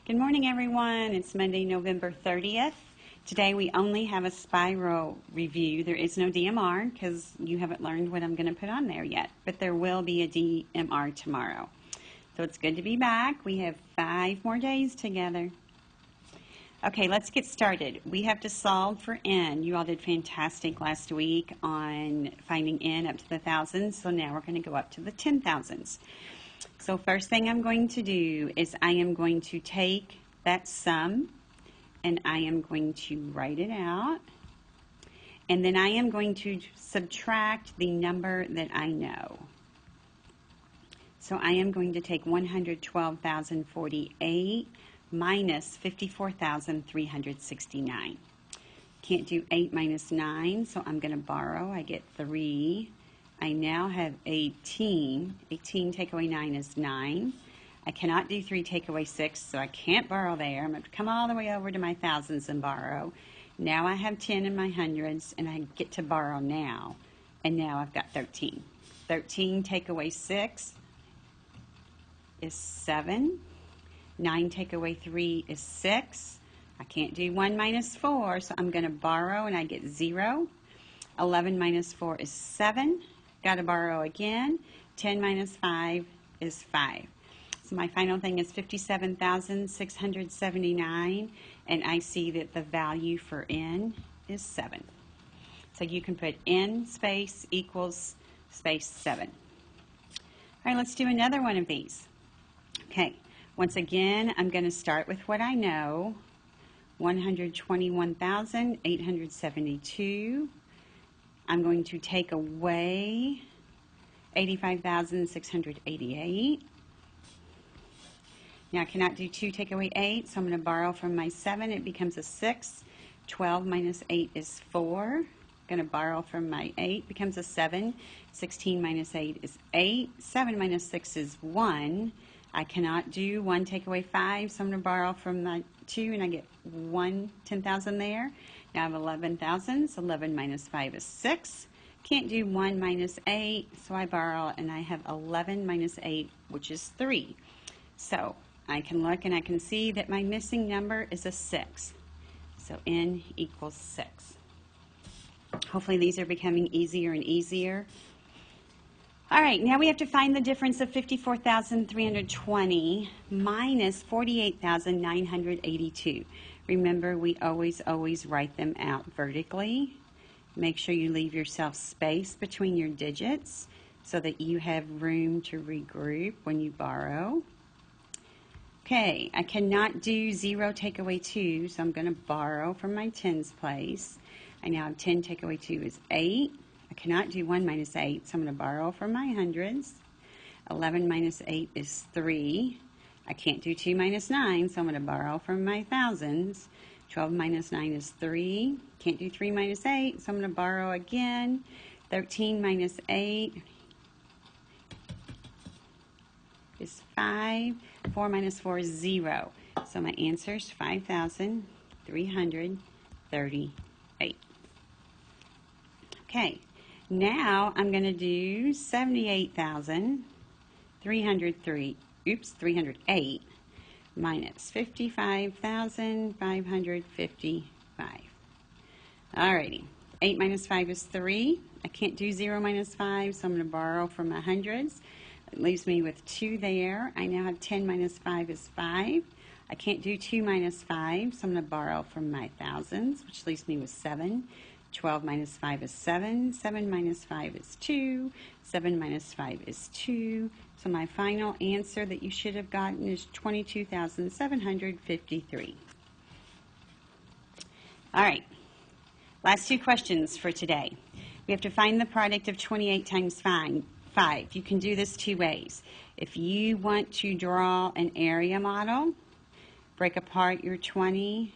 Good morning, everyone. It's Monday, November 30th. Today we only have a spiral review. There is no DMR because you haven't learned what I'm going to put on there yet, but there will be a DMR tomorrow. So it's good to be back. We have 5 more days together. Okay, let's get started. We have to solve for n. You all did fantastic last week on finding n up to the thousands, so now we're going to go up to the 10,000s. So first thing I'm going to do is I am going to take that sum and I am going to write it out, and then I am going to subtract the number that I know. So I am going to take 112,048 minus 54,369. Can't do 8 minus 9, so I'm going to borrow. I get 3. I now have 18. 18 take away 9 is 9. I cannot do 3 take away 6, so I can't borrow there. I'm going to come all the way over to my thousands and borrow. Now I have 10 in my hundreds, and I get to borrow now. And now I've got 13. 13 take away 6 is 7. 9 take away 3 is 6. I can't do 1 minus 4, so I'm going to borrow, and I get 0. 11 minus 4 is 7. Got to borrow again. 10 minus 5 is 5. So my final thing is 57,679, and I see that the value for n is 7. So you can put n space equals space 7. All right, let's do another one of these. Okay, once again, I'm going to start with what I know. 121,872. I'm going to take away 85,688. Now I cannot do 2 take away 8, so I'm going to borrow from my 7. It becomes a 6. 12 minus 8 is 4. I'm going to borrow from my 8. Becomes a 7. 16 minus 8 is 8. 7 minus 6 is 1. I cannot do 1 take away 5, so I'm going to borrow from my 2, and I get 10,000 there. Now I have 11,000, so 11 minus 5 is 6. Can't do 1 minus 8, so I borrow, and I have 11 minus 8, which is 3. So I can look and I can see that my missing number is a 6. So n equals 6. Hopefully these are becoming easier and easier. All right, now we have to find the difference of 54,320 minus 48,982. Remember, we always write them out vertically. Make sure you leave yourself space between your digits so that you have room to regroup when you borrow. Okay, I cannot do 0 take away 2, so I'm going to borrow from my tens place. I now have 10 take away 2 is 8. I cannot do 1 minus 8, so I'm going to borrow from my hundreds. 11 minus 8 is 3. I can't do 2 minus 9, so I'm going to borrow from my thousands. 12 minus 9 is 3. Can't do 3 minus 8, so I'm going to borrow again. 13 minus 8 is 5. 4 minus 4 is 0. So my answer is 5,338. Okay, now I'm going to do 308 minus 55,555. Alrighty, 8 minus 5 is 3. I can't do 0 minus 5, so I'm going to borrow from my hundreds. It leaves me with 2 there. I now have 10 minus 5 is 5. I can't do 2 minus 5, so I'm going to borrow from my thousands, which leaves me with 7. 12 minus 5 is 7. 7 minus 5 is 2. 7 minus 5 is 2. So my final answer that you should have gotten is 22,753. All right, last 2 questions for today. We have to find the product of 28 times 5. You can do this 2 ways. If you want to draw an area model, break apart your 20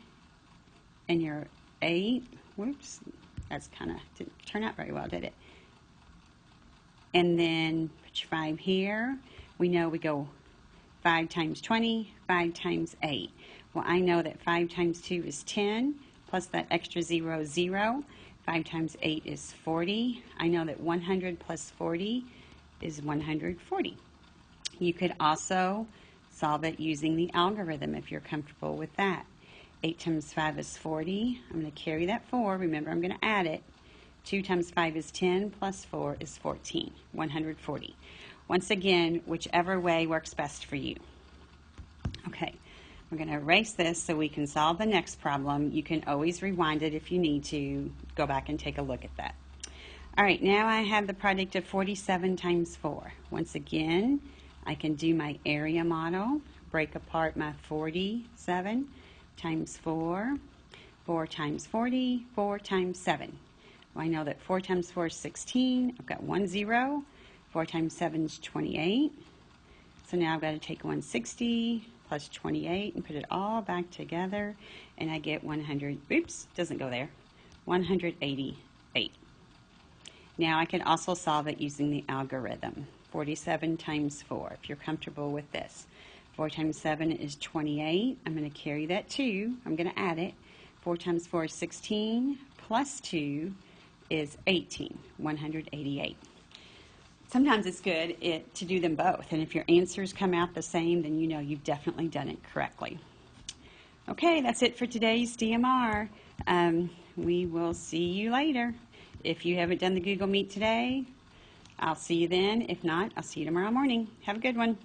and your 8. Whoops, that's kind of didn't turn out very well, did it? And then put your 5 here. We know we go 5 times 20, 5 times 8. Well, I know that 5 times 2 is 10, plus that extra 0 is 0. 5 times 8 is 40. I know that 100 plus 40 is 140. You could also solve it using the algorithm if you're comfortable with that. 8 times 5 is 40. I'm going to carry that 4. Remember, I'm going to add it. 2 times 5 is 10, plus 4 is 14, 140. Once again, whichever way works best for you. Okay, we're going to erase this so we can solve the next problem. You can always rewind it if you need to. Go back and take a look at that. All right, now I have the product of 47 times 4. Once again, I can do my area model, break apart my 47 times 4, 4 times 40, 4 times 7. Well, I know that 4 times 4 is 16. I've got 1 0. 4 times 7 is 28. So now I've got to take 160 plus 28 and put it all back together, and I get 100. Oops, doesn't go there. 188. Now I can also solve it using the algorithm. 47 times 4, if you're comfortable with this. 4 times 7 is 28. I'm going to carry that 2. I'm going to add it. 4 times 4 is 16, plus 2 is 18, 188. Sometimes it's good to do them both, and if your answers come out the same, then you know you've definitely done it correctly. Okay, that's it for today's DMR. We will see you later. If you haven't done the Google Meet today, I'll see you then. If not, I'll see you tomorrow morning. Have a good one.